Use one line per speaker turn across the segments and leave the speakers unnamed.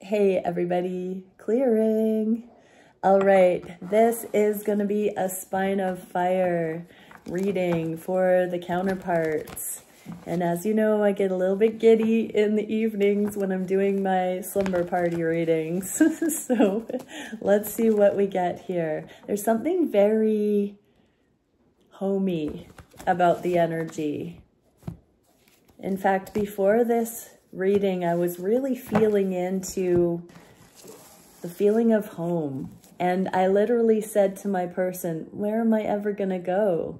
Hey everybody, clearing. All right, this is going to be a Spine of Fire reading for the counterparts. And as you know, I get a little bit giddy in the evenings when I'm doing my slumber party readings. So let's see what we get here. There's something very homey about the energy. In fact, before this reading, I was really feeling into the feeling of home. And I literally said to my person, where am I ever going to go?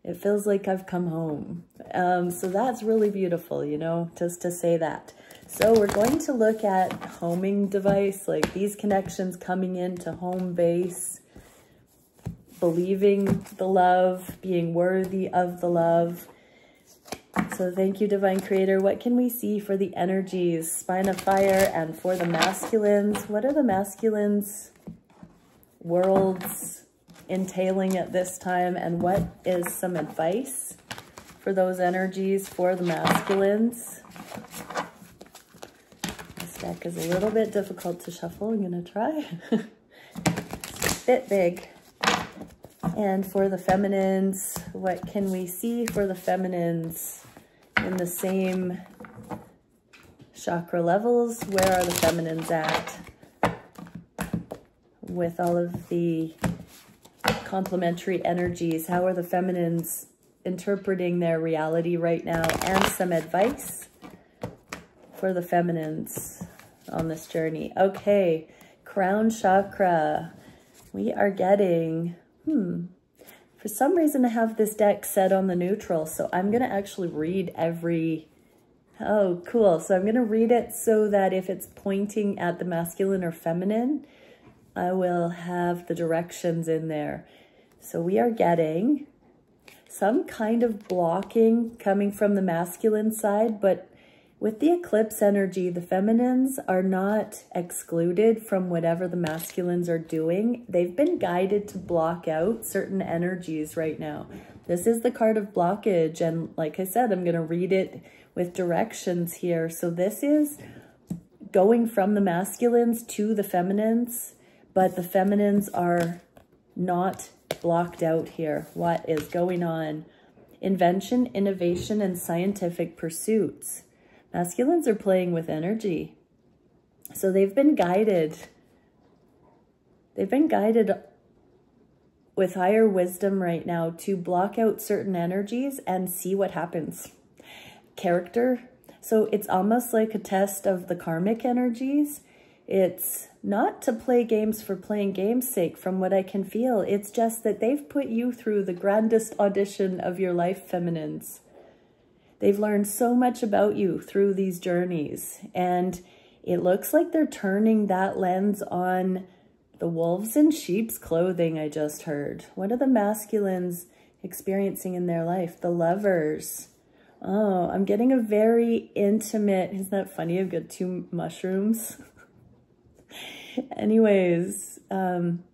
It feels like I've come home. So that's really beautiful, you know, just to say that. So we're going to look at homing device, like these connections coming into home base, believing the love, being worthy of the love. So thank you, Divine Creator. What can we see for the energies, Spine of Fire, and for the masculines? What are the masculines' worlds entailing at this time? And what is some advice for those energies for the masculines? This deck is a little bit difficult to shuffle. I'm going to try. It's a bit big. And for the feminines, what can we see for the feminines in the same chakra levels? Where are the feminines at with all of the complementary energies? How are the feminines interpreting their reality right now? And some advice for the feminines on this journey. Okay, crown chakra. We are getting... For some reason, I have this deck set on the neutral, so I'm going to actually read every... Oh, cool. So I'm going to read it so that if it's pointing at the masculine or feminine, I will have the directions in there. So we are getting some kind of blocking coming from the masculine side, but with the eclipse energy, the feminines are not excluded from whatever the masculines are doing. They've been guided to block out certain energies right now. This is the card of blockage, and like I said, I'm going to read it with directions here. So this is going from the masculines to the feminines, but the feminines are not blocked out here. What is going on? Invention, innovation, and scientific pursuits. Masculines are playing with energy. So they've been guided. They've been guided with higher wisdom right now to block out certain energies and see what happens. Character. So it's almost like a test of the karmic energies. It's not to play games for playing games' sake, from what I can feel. It's just that they've put you through the grandest audition of your life, feminines. They've learned so much about you through these journeys, and it looks like they're turning that lens on the wolves in sheep's clothing. I just heard. What are the masculines experiencing in their life? The lovers. Oh, I'm getting a very intimate... Isn't that funny? I've got 2 mushrooms. Anyways, I'm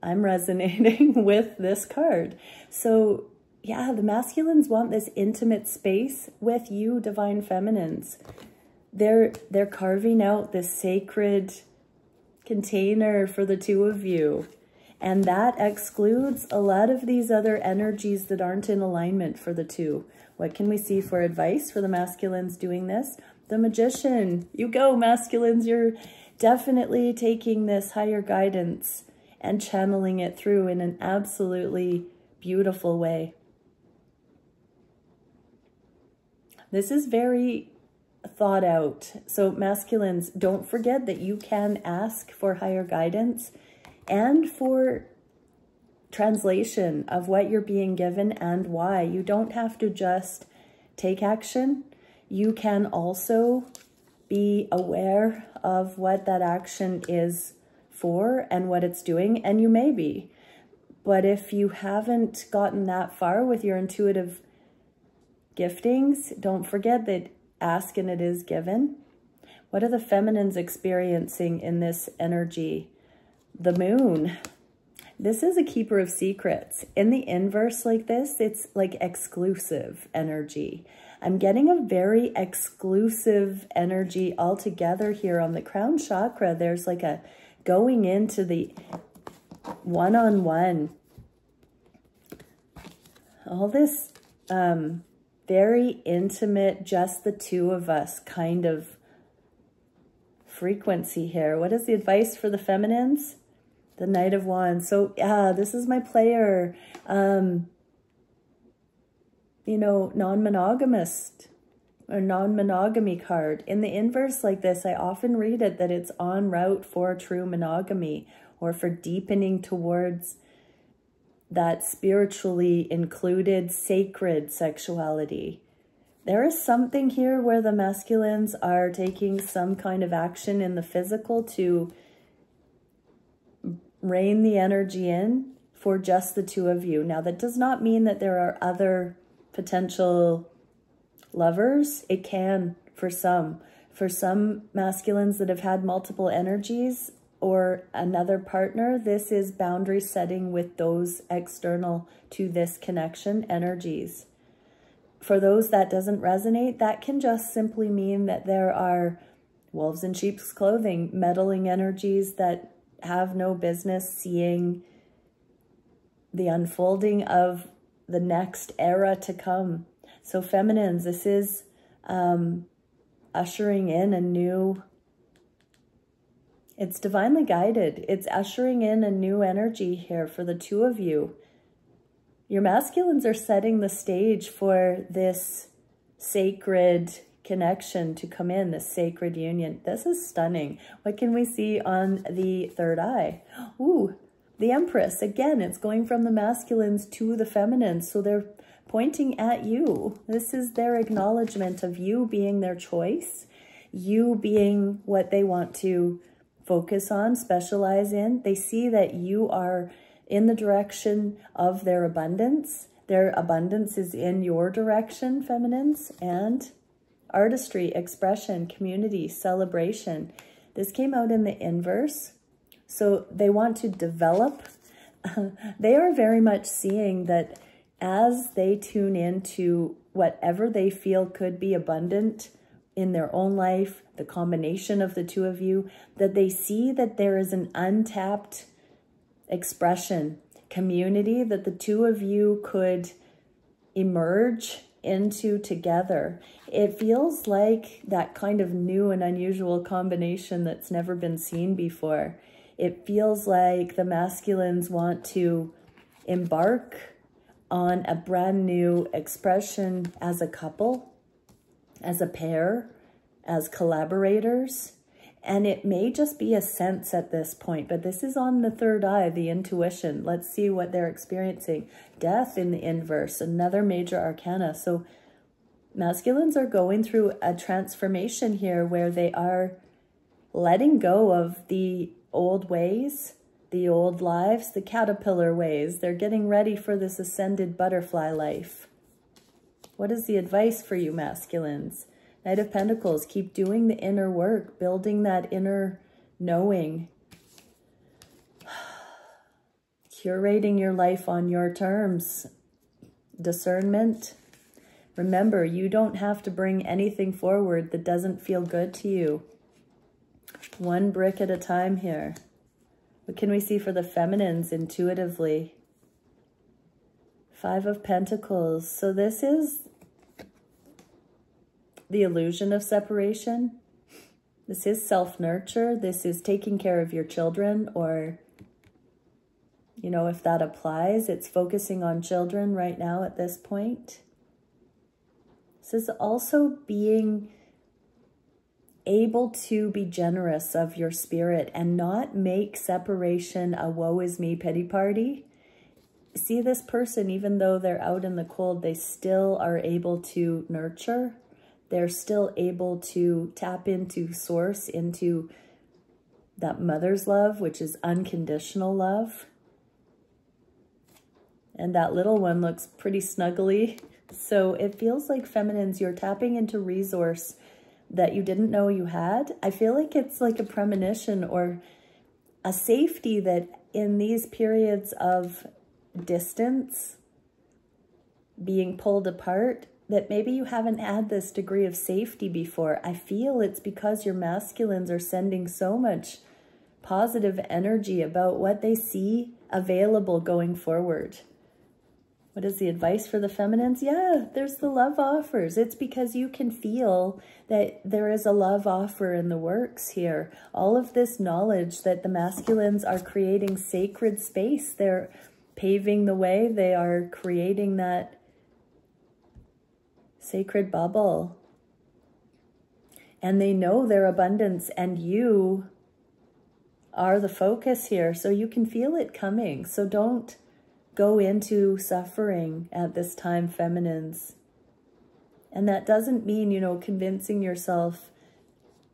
resonating with this card. So... yeah, the masculines want this intimate space with you, divine feminines. They're carving out this sacred container for the 2 of you. And that excludes a lot of these other energies that aren't in alignment for the 2. What can we see for advice for the masculines doing this? The Magician. You go, masculines. You're definitely taking this higher guidance and channeling it through in an absolutely beautiful way. This is very thought out. So masculines, don't forget that you can ask for higher guidance and for translation of what you're being given and why. You don't have to just take action. You can also be aware of what that action is for and what it's doing, and you may be. But if you haven't gotten that far with your intuitive giftings, don't forget that ask and it is given. What are the feminines experiencing in this energy? The Moon. This is a keeper of secrets. In the inverse like this, it's like exclusive energy. I'm getting a very exclusive energy altogether here on the crown chakra. There's like a going into the one-on-one. All this very intimate, just the two of us kind of frequency here. What is the advice for the feminines? The Knight of Wands. So yeah, this is my player. You know, non-monogamous or non-monogamy card. In the inverse like this, I often read it that it's en route for true monogamy or for deepening towards that spiritually included sacred sexuality. There is something here where the masculines are taking some kind of action in the physical to rein the energy in for just the two of you. Now, that does not mean that there are other potential lovers. It can for some. For some masculines that have had multiple energies or another partner, this is boundary setting with those external to this connection energies. For those that doesn't resonate, that can just simply mean that there are wolves in sheep's clothing, meddling energies that have no business seeing the unfolding of the next era to come. So feminines, this is ushering in a new, it's divinely guided. It's ushering in a new energy here for the two of you. Your masculines are setting the stage for this sacred connection to come in, this sacred union. This is stunning. What can we see on the third eye? Ooh, the Empress. Again, it's going from the masculines to the feminines. So they're pointing at you. This is their acknowledgement of you being their choice, you being what they want to focus on, specialize in. They see that you are in the direction of their abundance. Their abundance is in your direction, feminines, and artistry, expression, community, celebration. This came out in the inverse. So they want to develop. They are very much seeing that as they tune into whatever they feel could be abundant in their own life, the combination of the two of you, that they see that there is an untapped expression, community that the two of you could emerge into together. It feels like that kind of new and unusual combination that's never been seen before. It feels like the masculines want to embark on a brand new expression as a couple, as a pair, as collaborators. And it may just be a sense at this point, but this is on the third eye, the intuition. Let's see what they're experiencing. Death in the inverse, another major arcana. So masculines are going through a transformation here where they are letting go of the old ways, the old lives, the caterpillar ways. They're getting ready for this ascended butterfly life. What is the advice for you masculines? Knight of Pentacles, keep doing the inner work, building that inner knowing. Curating your life on your terms. Discernment. Remember, you don't have to bring anything forward that doesn't feel good to you. One brick at a time here. What can we see for the feminines intuitively? Five of Pentacles. So this is the illusion of separation. This is self-nurture. This is taking care of your children, or, you know, if that applies, it's focusing on children right now at this point. This is also being able to be generous of your spirit and not make separation a woe is me pity party. See, this person, even though they're out in the cold, they still are able to nurture. They're still able to tap into source, into that mother's love, which is unconditional love. And that little one looks pretty snuggly. So it feels like feminines, you're tapping into resource that you didn't know you had. I feel like it's like a premonition or a safety that in these periods of distance, being pulled apart, that maybe you haven't had this degree of safety before. I feel it's because your masculines are sending so much positive energy about what they see available going forward. What is the advice for the feminines? Yeah, there's the love offers. It's because you can feel that there is a love offer in the works here. All of this knowledge that the masculines are creating sacred space. They're paving the way. They are creating that sacred bubble. And they know their abundance, and you are the focus here. So you can feel it coming. So don't go into suffering at this time, feminines. And that doesn't mean, you know, convincing yourself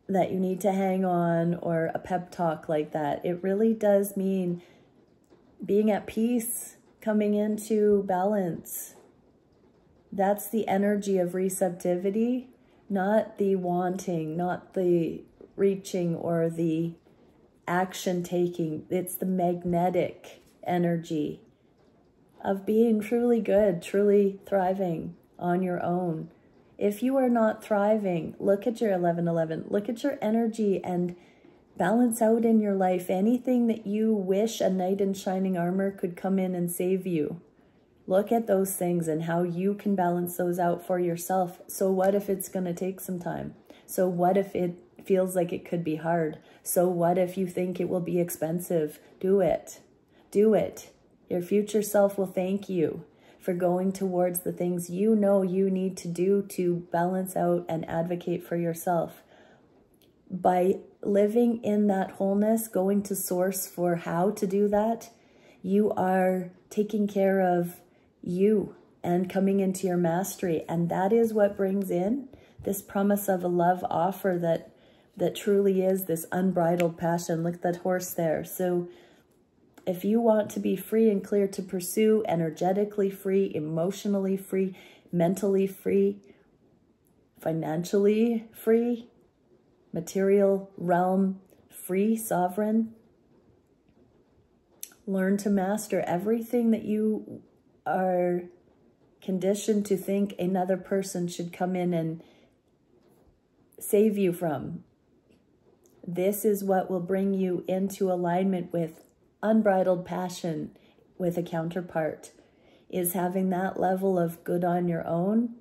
that you need to hang on or a pep talk like that. It really does mean being at peace, coming into balance. That's the energy of receptivity, not the wanting, not the reaching or the action taking. It's the magnetic energy of being truly good, truly thriving on your own. If you are not thriving, look at your 1111. Look at your energy and balance out in your life anything that you wish a knight in shining armor could come in and save you. Look at those things and how you can balance those out for yourself. So what if it's going to take some time? So what if it feels like it could be hard? So what if you think it will be expensive? Do it. Do it. Your future self will thank you for going towards the things you know you need to do to balance out and advocate for yourself. By living in that wholeness, going to source for how to do that, you are taking care of you and coming into your mastery. And that is what brings in this promise of a love offer that truly is this unbridled passion. Look at that horse there. So if you want to be free and clear to pursue, energetically free, emotionally free, mentally free, financially free, material realm free, sovereign, learn to master everything that you are conditioned to think another person should come in and save you from. This is what will bring you into alignment with unbridled passion with a counterpart, is having that level of good on your own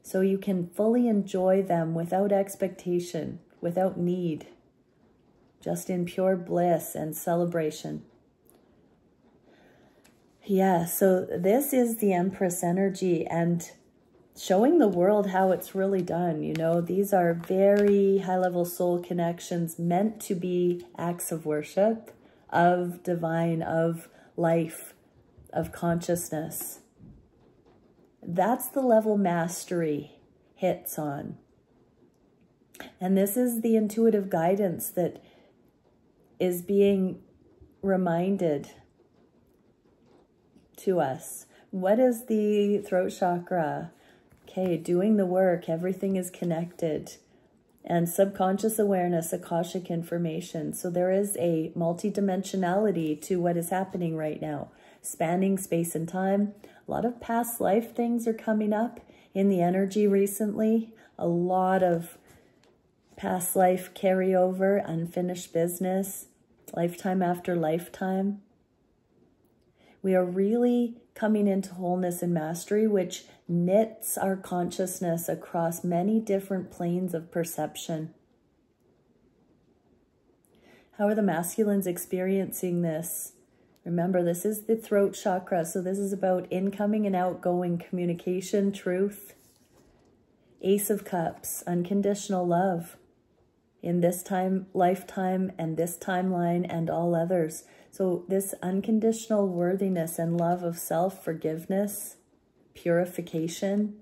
so you can fully enjoy them without expectation, without need, just in pure bliss and celebration. Yeah, so this is the Empress energy and showing the world how it's really done. You know, these are very high-level soul connections meant to be acts of worship, of divine, of life, of consciousness. That's the level mastery hits on. And this is the intuitive guidance that is being reminded to us. What is the throat chakra? Okay, doing the work, everything is connected. And subconscious awareness, Akashic information. So there is a multidimensionality to what is happening right now, spanning space and time. A lot of past life things are coming up in the energy recently. A lot of past life carryover, unfinished business, lifetime after lifetime. We are really coming into wholeness and mastery, which knits our consciousness across many different planes of perception. How are the masculines experiencing this? Remember, this is the throat chakra, so this is about incoming and outgoing communication, truth. Ace of Cups, unconditional love in this time, lifetime, and this timeline, and all others. So this unconditional worthiness and love of self, forgiveness, purification,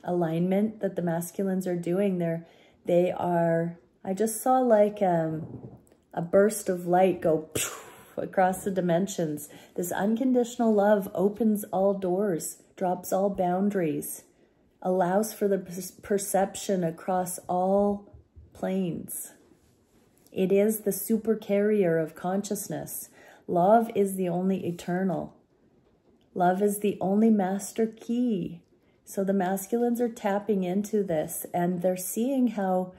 alignment that the masculines are doing. They are, I just saw like a burst of light go across the dimensions. This unconditional love opens all doors, drops all boundaries, allows for the perception across all planes. It is the super carrier of consciousness. Love is the only eternal. Love is the only master key. So the masculines are tapping into this, and they're seeing how,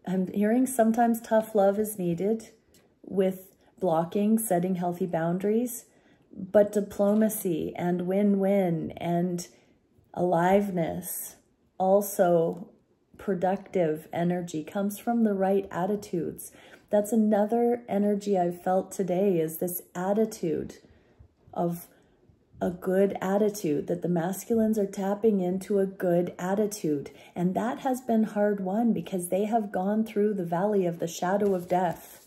I'm hearing sometimes tough love is needed with blocking, setting healthy boundaries, but diplomacy and win-win and aliveness, also productive energy, comes from the right attitudes. That's another energy I've felt today, is this attitude of a good attitude, that the masculines are tapping into a good attitude. And that has been hard won because they have gone through the valley of the shadow of death.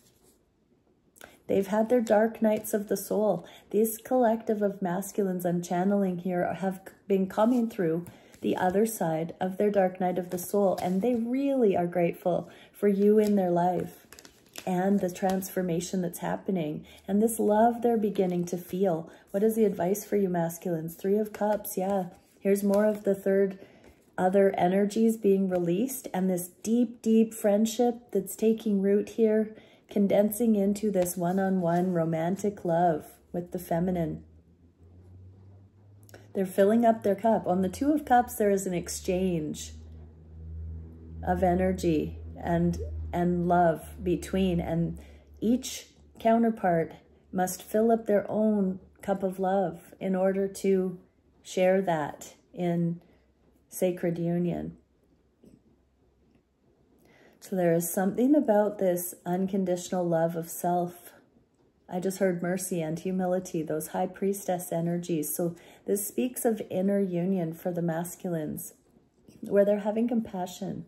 They've had their dark nights of the soul. This collective of masculines I'm channeling here have been coming through the other side of their dark night of the soul, and they really are grateful for you in their life and the transformation that's happening and this love they're beginning to feel. What is the advice for you masculines? 3 of Cups, yeah. Here's more of the third other energies being released, and this deep, deep friendship that's taking root here, condensing into this one-on-one romantic love with the feminine. They're filling up their cup. On the 2 of Cups, there is an exchange of energy and love between, and each counterpart must fill up their own cup of love in order to share that in sacred union. So there is something about this unconditional love of self. I just heard mercy and humility, those high priestess energies. So this speaks of inner union for the masculines, where they're having compassion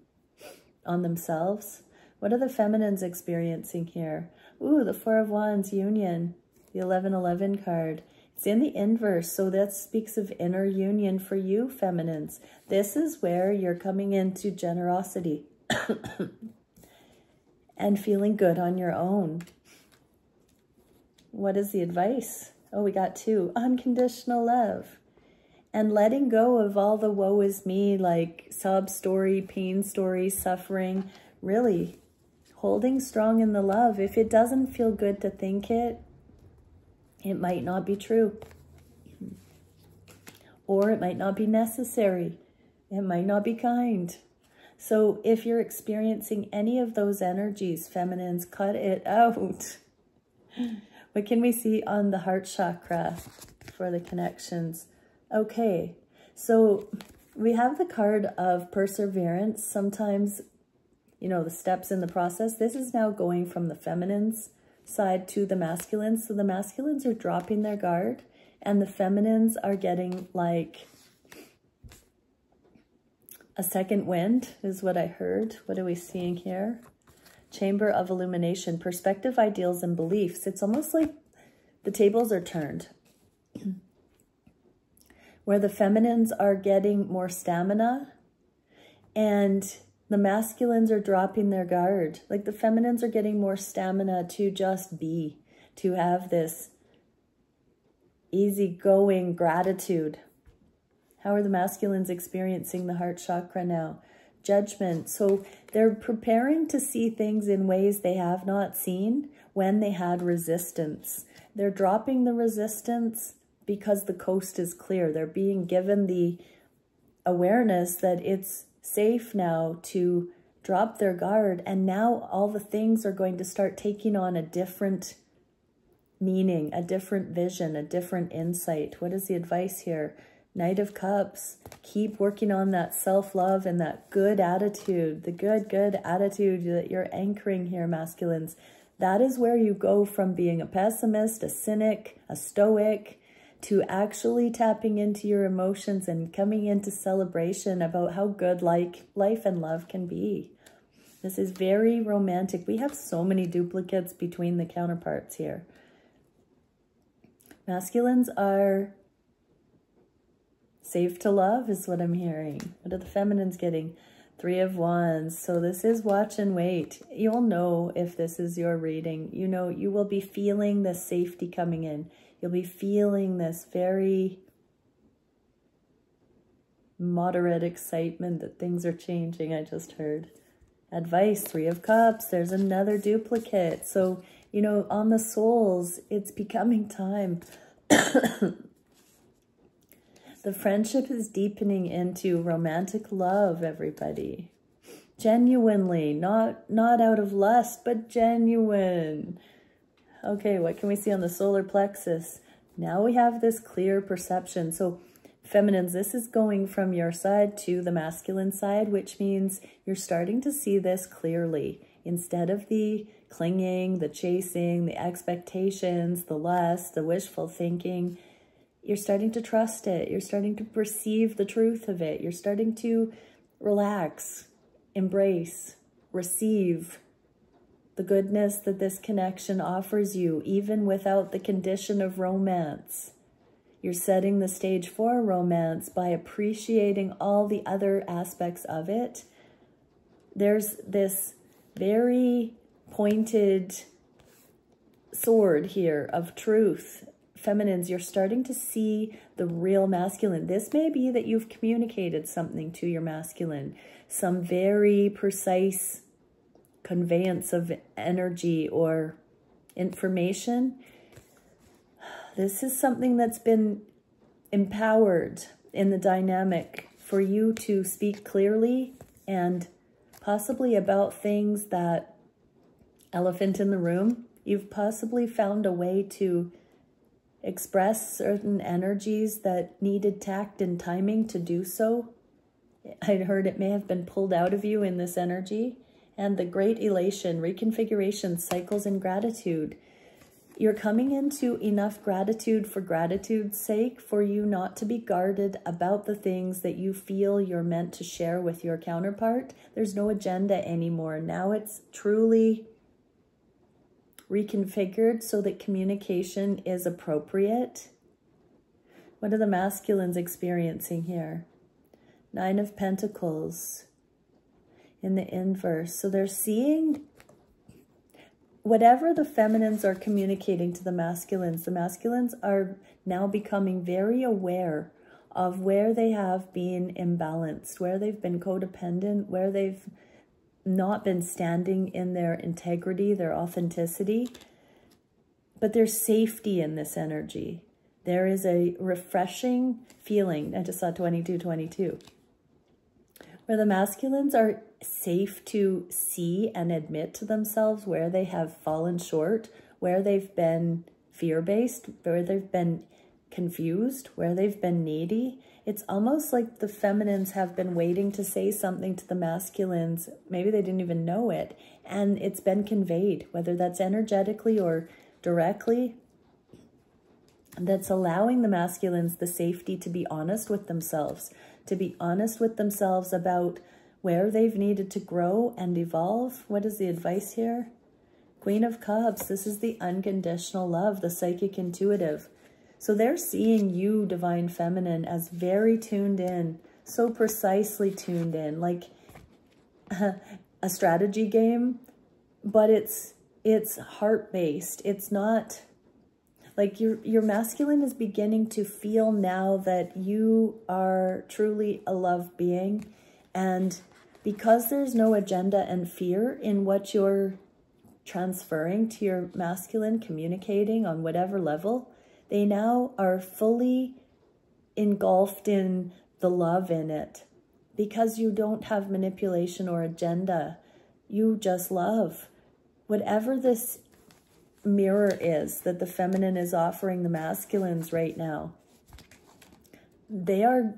on themselves. What are the feminines experiencing here? Ooh, the 4 of Wands, union, the 1111 card. It's in the inverse, so that speaks of inner union for you feminines. This is where you're coming into generosity and feeling good on your own. What is the advice? Oh, we got 2. Unconditional love. And letting go of all the woe is me, like sob story, pain story, suffering. Really holding strong in the love. If it doesn't feel good to think it, it might not be true. Or it might not be necessary. It might not be kind. So if you're experiencing any of those energies, feminines, cut it out. What can we see on the heart chakra for the connections? Okay, so we have the card of perseverance. Sometimes, you know, the steps in the process. This is now going from the feminines side to the masculines. So the masculines are dropping their guard and the feminines are getting like a second wind is what I heard. What are we seeing here? Chamber of illumination, perspective, ideals, and beliefs. It's almost like the tables are turned, where the feminines are getting more stamina and the masculines are dropping their guard. Like the feminines are getting more stamina to just be, to have this easygoing gratitude. How are the masculines experiencing the heart chakra now? Judgment. So they're preparing to see things in ways they have not seen when they had resistance. They're dropping the resistance because the coast is clear. They're being given the awareness that it's safe now to drop their guard, and now all the things are going to start taking on a different meaning, a different vision, a different insight. What is the advice here? Knight of Cups. Keep working on that self-love and that good attitude, the good attitude that you're anchoring here, masculines. That is where you go from being a pessimist, a cynic, a stoic, to actually tapping into your emotions and coming into celebration about how good life and love can be. This is very romantic. We have so many duplicates between the counterparts here. Masculines are safe to love is what I'm hearing. What are the feminines getting? 3 of Wands. So this is watch and wait. You'll know if this is your reading. You know, you will be feeling the safety coming in. You'll be feeling this very moderate excitement that things are changing, I just heard. Advice, 3 of Cups. There's another duplicate. So, you know, on the souls, it's becoming time The friendship is deepening into romantic love, everybody. Genuinely, not out of lust, but genuine. Okay, what can we see on the solar plexus? Now we have this clear perception. So feminines, this is going from your side to the masculine side, which means you're starting to see this clearly. Instead of the clinging, the chasing, the expectations, the lust, the wishful thinking, you're starting to trust it. You're starting to perceive the truth of it. You're starting to relax, embrace, receive the goodness that this connection offers you, even without the condition of romance. You're setting the stage for romance by appreciating all the other aspects of it. There's this very pointed sword here of truth. Feminines, you're starting to see the real masculine. This may be that you've communicated something to your masculine, some very precise conveyance of energy or information. This is something that's been empowered in the dynamic for you to speak clearly and possibly about things that, elephant in the room, you've possibly found a way to express certain energies that needed tact and timing to do so. I'd heard it may have been pulled out of you in this energy. And the great elation, reconfiguration, cycles, and gratitude. You're coming into enough gratitude for gratitude's sake for you not to be guarded about the things that you feel you're meant to share with your counterpart. There's no agenda anymore. Now it's truly reconfigured so that communication is appropriate. What are the masculines experiencing here? 9 of Pentacles in the inverse. So they're seeing whatever the feminines are communicating to the masculines are now becoming very aware of where they have been imbalanced, where they've been codependent, where they've not been standing in their integrity, their authenticity. But there's safety in this energy. There is a refreshing feeling. I just saw 2222. Where the masculines are safe to see and admit to themselves where they have fallen short, where they've been fear-based, where they've been confused, where they've been needy. It's almost like the feminines have been waiting to say something to the masculines. Maybe they didn't even know it, and it's been conveyed, whether that's energetically or directly. That's allowing the masculines the safety to be honest with themselves, about where they've needed to grow and evolve. What is the advice here? Queen of Cups. This is the unconditional love, the psychic intuitive. So they're seeing you, divine feminine, as very tuned in, so precisely tuned in, like a strategy game, but it's heart-based. It's not like your masculine is beginning to feel now that you are truly a love being. And because there's no agenda and fear in what you're transferring to your masculine, communicating on whatever level, they now are fully engulfed in the love in it. Because you don't have manipulation or agenda. You just love. Whatever this mirror is that the feminine is offering the masculines right now, they are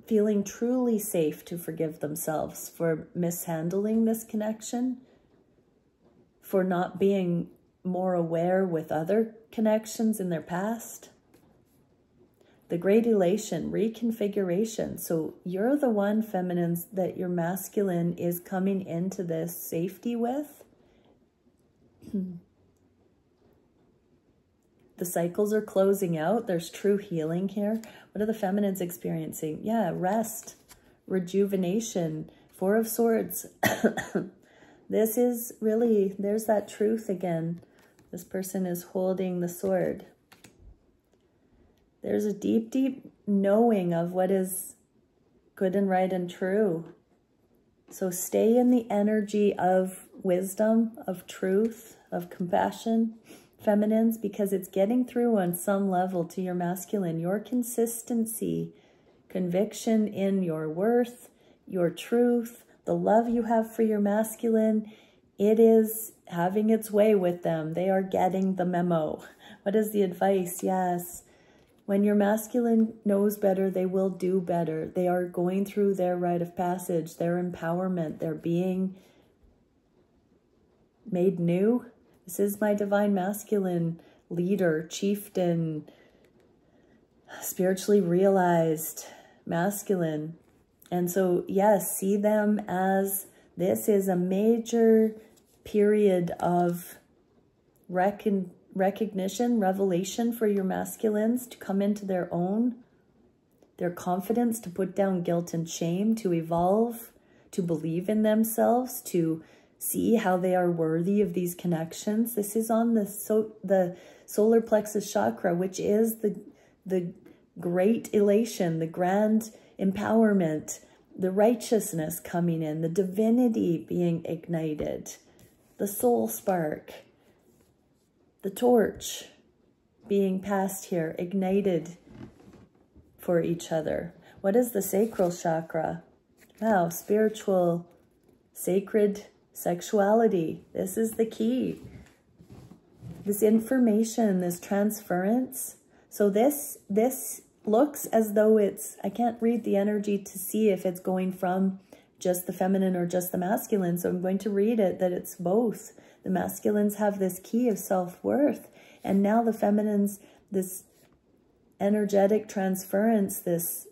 feeling truly safe to forgive themselves for mishandling this connection, for not being more aware with other connections in their past. The great elation, reconfiguration. So you're the one, feminines, that your masculine is coming into this safety with. The cycles are closing out. There's true healing here. What are the feminines experiencing? Yeah, rest, rejuvenation, 4 of Swords. This is really, there's that truth again. This person is holding the sword. There's a deep, deep knowing of what is good and right and true. So stay in the energy of wisdom, of truth, of compassion, feminines, because it's getting through on some level to your masculine. Your consistency, conviction in your worth, your truth, the love you have for your masculine, it is having its way with them. They are getting the memo. What is the advice? Yes. When your masculine knows better, they will do better. They are going through their rite of passage, their empowerment. They're being made new. This is my divine masculine leader, chieftain, spiritually realized masculine. And so, yes, see them as this is a major period of recognition, revelation for your masculines to come into their own, their confidence, to put down guilt and shame, to evolve, to believe in themselves, to see how they are worthy of these connections. This is on the solar plexus chakra, which is the great elation, the grand empowerment, the righteousness coming in, the divinity being ignited, the soul spark, the torch being passed here, ignited for each other. What is the sacral chakra? Wow, spiritual, sacred sexuality. This is the key. This information, this transference. So this looks as though it's, I can't read the energy to see if it's going from just the feminine or just the masculine. So I'm going to read it that it's both. The masculines have this key of self-worth, and now the feminines, this energetic transference, this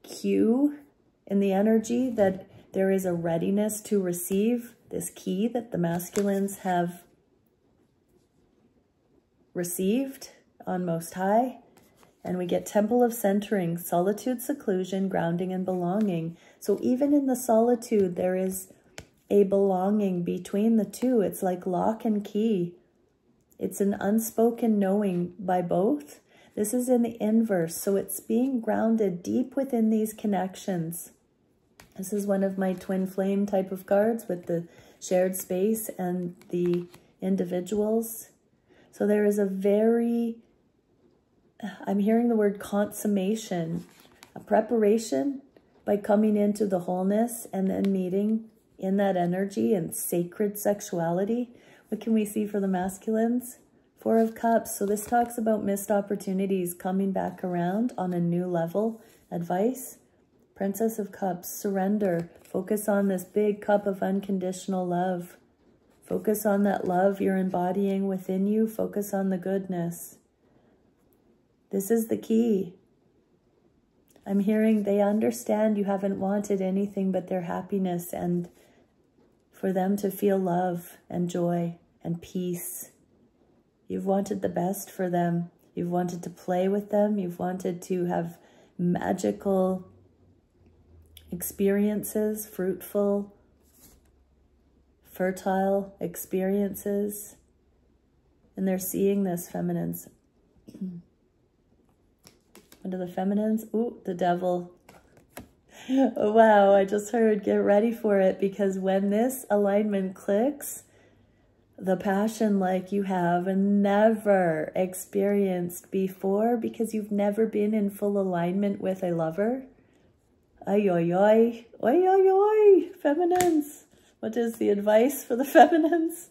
cue in the energy that there is a readiness to receive this key that the masculines have received on Most High. And we get Temple of Centering, solitude, seclusion, grounding, and belonging. So even in the solitude, there is a belonging between the two. It's like lock and key. It's an unspoken knowing by both. This is in the inverse, so it's being grounded deep within these connections. This is one of my twin flame type of cards with the shared space and the individuals. So there is a very, I'm hearing the word consummation, a preparation by coming into the wholeness and then meeting in that energy and sacred sexuality. What can we see for the masculines? Four of Cups. So this talks about missed opportunities coming back around on a new level. Advice. Princess of Cups. Surrender. Focus on this big cup of unconditional love. Focus on that love you're embodying within you. Focus on the goodness. This is the key. I'm hearing they understand you haven't wanted anything but their happiness, and for them to feel love and joy and peace. You've wanted the best for them. You've wanted to play with them. You've wanted to have magical experiences, fruitful, fertile experiences. And they're seeing this, feminines. What are the feminines? Ooh, the devil. Oh, wow, I just heard, get ready for it, because when this alignment clicks, the passion like you have never experienced before, because you've never been in full alignment with a lover. Ay, ay, ay, ay, ay, ay, feminines. What is the advice for the feminines?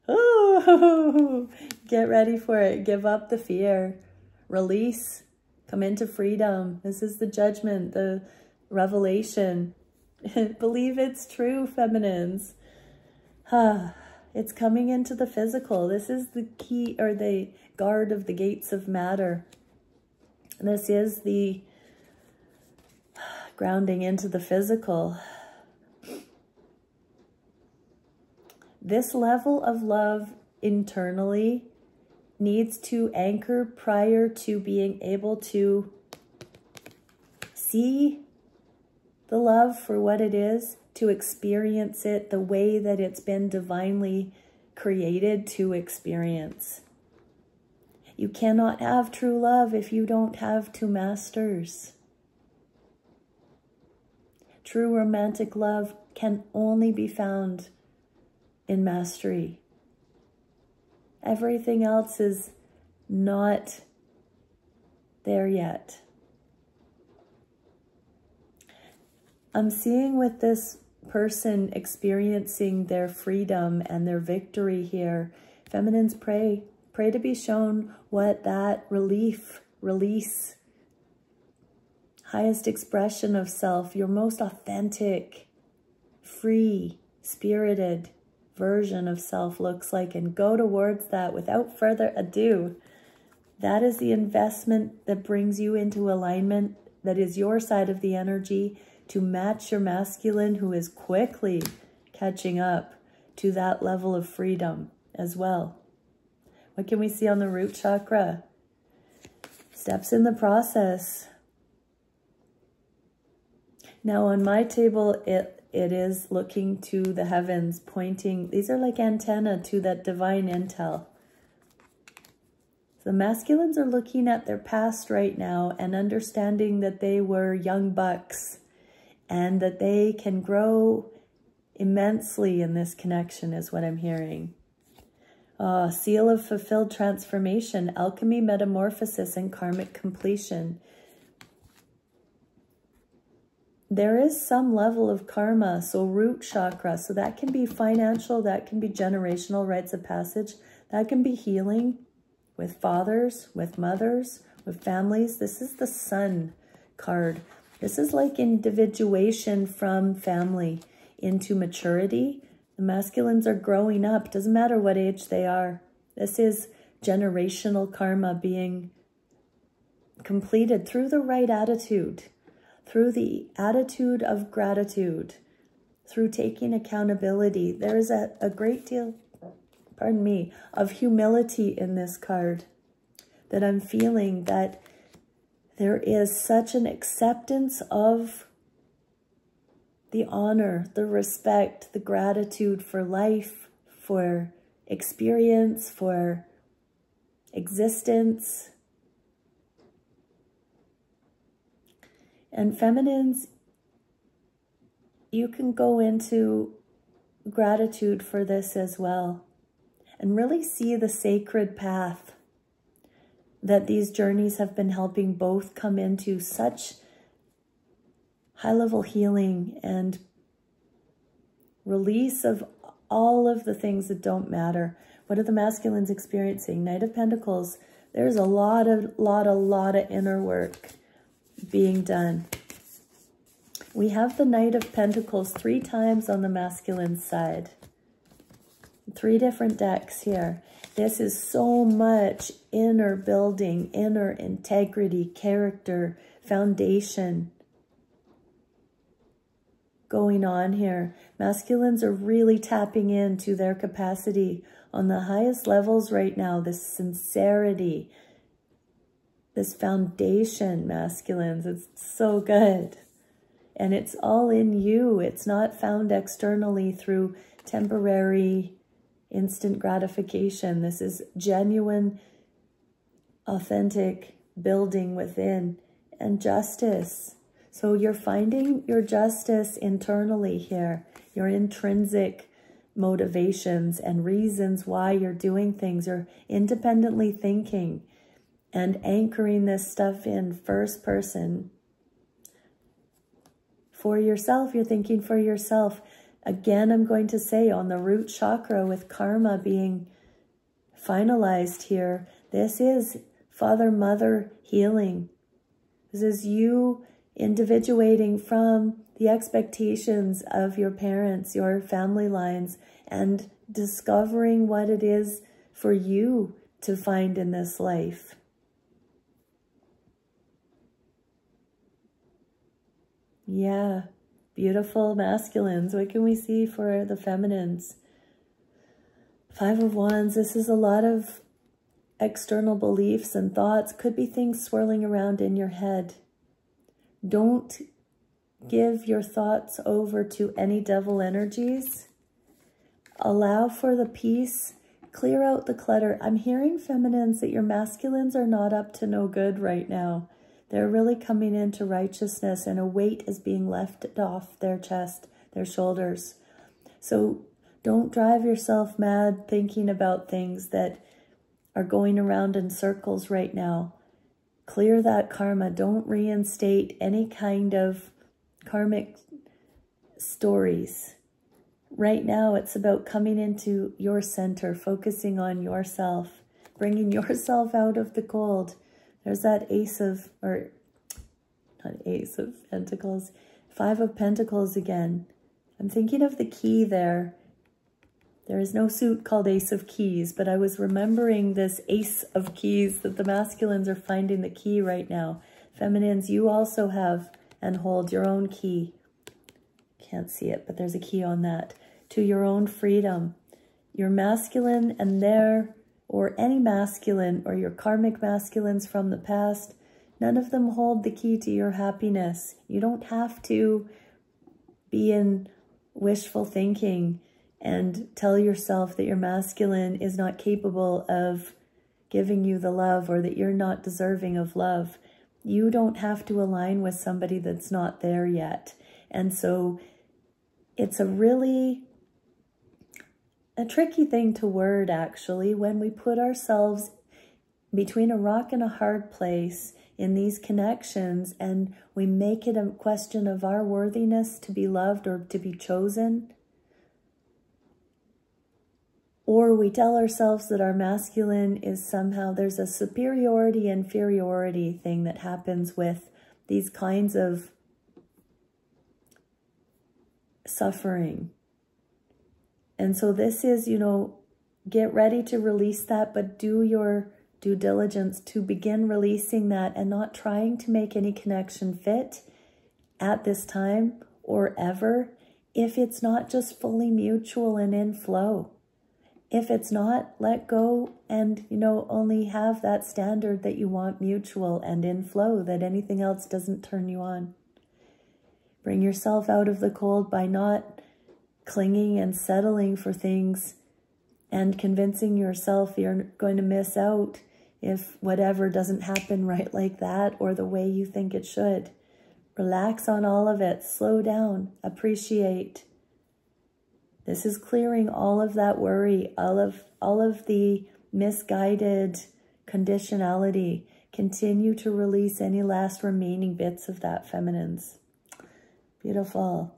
Oh, get ready for it. Give up the fear. Release. Come into freedom. This is the judgment, the revelation. Believe it's true, feminines. It's coming into the physical. This is the key, or the guard of the gates of matter. This is the grounding into the physical. This level of love internally needs to anchor prior to being able to see the love for what it is, to experience it the way that it's been divinely created to experience. You cannot have true love if you don't have two masters. True romantic love can only be found in mastery. Everything else is not there yet. I'm seeing with this person experiencing their freedom and their victory here, feminines, pray to be shown what that release, highest expression of self, your most authentic, free, spirited version of self looks like, and go towards that without further ado. That is the investment that brings you into alignment, that is your side of the energy, to match your masculine, who is quickly catching up to that level of freedom as well. What can we see on the root chakra? Steps in the process. Now on my table, it is looking to the heavens, pointing. These are like antenna to that divine intel. The masculines are looking at their past right now and understanding that they were young bucks and that they can grow immensely in this connection, is what I'm hearing. Seal of fulfilled transformation, alchemy, metamorphosis, and karmic completion. There is some level of karma, so root chakra. So that can be financial, that can be generational rites of passage, that can be healing with fathers, with mothers, with families. This is the Sun card. This is like individuation from family into maturity. The masculines are growing up. Doesn't matter what age they are. This is generational karma being completed through the right attitude, through the attitude of gratitude, through taking accountability. There is a great deal, pardon me, of humility in this card, that I'm feeling that there is such an acceptance of the honor, the respect, the gratitude for life, for experience, for existence. And feminines, you can go into gratitude for this as well, and really see the sacred path that these journeys have been helping both come into such high-level healing and release of all of the things that don't matter. What are the masculines experiencing? Knight of Pentacles. There's a lot of inner work being done. We have the Knight of Pentacles 3 times on the masculine side. 3 different decks here. This is so much inner building, inner integrity, character, foundation going on here. Masculines are really tapping into their capacity on the highest levels right now. This sincerity, this foundation, masculines, it's so good. And it's all in you. It's not found externally through temporary instant gratification. This is genuine, authentic building within, and justice. So you're finding your justice internally here, your intrinsic motivations and reasons why you're doing things. You're independently thinking and anchoring this stuff in first person. For yourself, you're thinking for yourself. Again, I'm going to say on the root chakra with karma being finalized here, this is father-mother healing. This is you individuating from the expectations of your parents, your family lines, and discovering what it is for you to find in this life. Yeah. Beautiful masculines. What can we see for the feminines? 5 of Wands. This is a lot of external beliefs and thoughts. Could be things swirling around in your head. Don't give your thoughts over to any devil energies. Allow for the peace. Clear out the clutter. I'm hearing, feminines, that your masculines are not up to no good right now. They're really coming into righteousness, and a weight is being lifted off their chest, their shoulders. So don't drive yourself mad thinking about things that are going around in circles right now. Clear that karma. Don't reinstate any kind of karmic stories. Right now, it's about coming into your center, focusing on yourself, bringing yourself out of the cold. There's that Five of Pentacles again. I'm thinking of the key there. There is no suit called Ace of Keys, but I was remembering this Ace of Keys, that the masculines are finding the key right now. Feminines, you also have and hold your own key. Can't see it, but there's a key on that. To your own freedom. Your masculine and their, or any masculine, or your karmic masculines from the past, none of them hold the key to your happiness. You don't have to be in wishful thinking and tell yourself that your masculine is not capable of giving you the love, or that you're not deserving of love. You don't have to align with somebody that's not there yet. And so it's a tricky thing to word, actually, when we put ourselves between a rock and a hard place in these connections, and we make it a question of our worthiness to be loved or to be chosen. Or we tell ourselves that our masculine is somehow, there's a superiority, inferiority thing that happens with these kinds of suffering. And so this is, you know, get ready to release that, but do your due diligence to begin releasing that and not trying to make any connection fit at this time or ever if it's not just fully mutual and in flow. If it's not, let go and, you know, only have that standard that you want mutual and in flow, that anything else doesn't turn you on. Bring yourself out of the cold by not clinging and settling for things and convincing yourself you're going to miss out if whatever doesn't happen right like that or the way you think it should. Relax on all of it. Slow down. Appreciate. This is clearing all of that worry, all of the misguided conditionality. Continue to release any last remaining bits of that, feminines. Beautiful.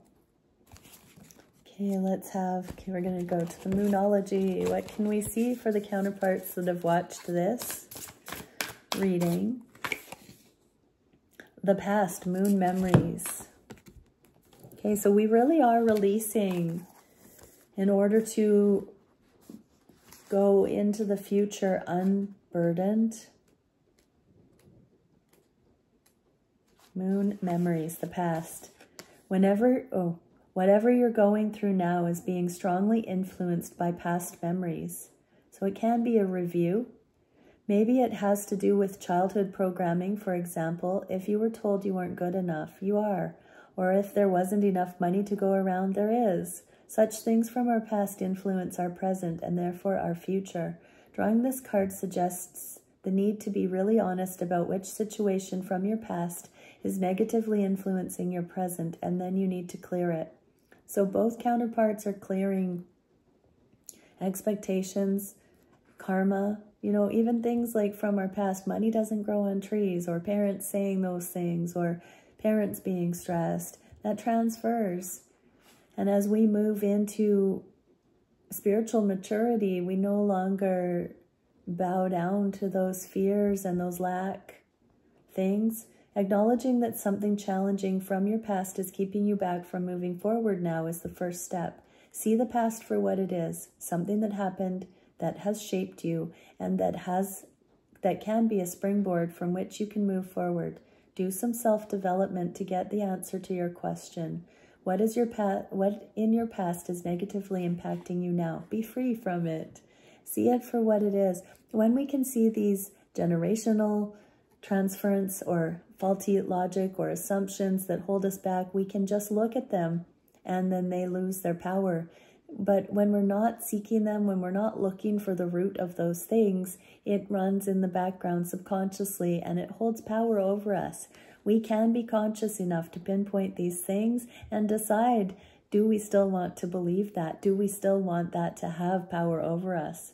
Okay, we're going to go to the Moonology. What can we see for the counterparts that have watched this reading? The past, moon memories. Okay, so we really are releasing in order to go into the future unburdened. Moon memories, the past. Whatever you're going through now is being strongly influenced by past memories. So it can be a review. Maybe it has to do with childhood programming, for example. If you were told you weren't good enough, you are. Or if there wasn't enough money to go around, there is. Such things from our past influence our present and therefore our future. Drawing this card suggests the need to be really honest about which situation from your past is negatively influencing your present, and then you need to clear it. So both counterparts are clearing expectations, karma, you know, even things like from our past, money doesn't grow on trees, or parents saying those things, or parents being stressed. That transfers. And as we move into spiritual maturity, we no longer bow down to those fears and those lack things. Acknowledging that something challenging from your past is keeping you back from moving forward now is the first step. See the past for what it is, something that happened that has shaped you and that can be a springboard from which you can move forward. Do some self-development to get the answer to your question. What in your past is negatively impacting you now? Be free from it. See it for what it is. When we can see these generational transference or faulty logic or assumptions that hold us back, we can just look at them and then they lose their power. But when we're not seeking them, when we're not looking for the root of those things, it runs in the background subconsciously and it holds power over us. We can be conscious enough to pinpoint these things and decide, do we still want to believe that? Do we still want that to have power over us?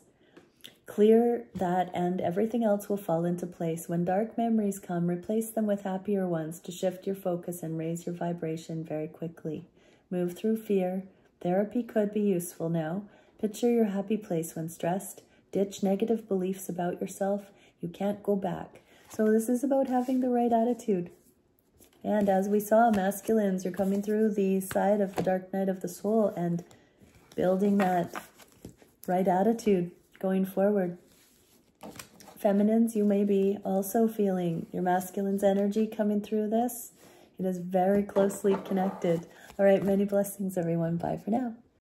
Clear that and everything else will fall into place. When dark memories come, replace them with happier ones to shift your focus and raise your vibration very quickly. Move through fear. Therapy could be useful now. Picture your happy place when stressed. Ditch negative beliefs about yourself. You can't go back. So this is about having the right attitude. And as we saw, masculines are coming through the side of the dark night of the soul and building that right attitude going forward. Feminines, you may be also feeling your masculine's energy coming through this. It is very closely connected. All right, many blessings, everyone. Bye for now.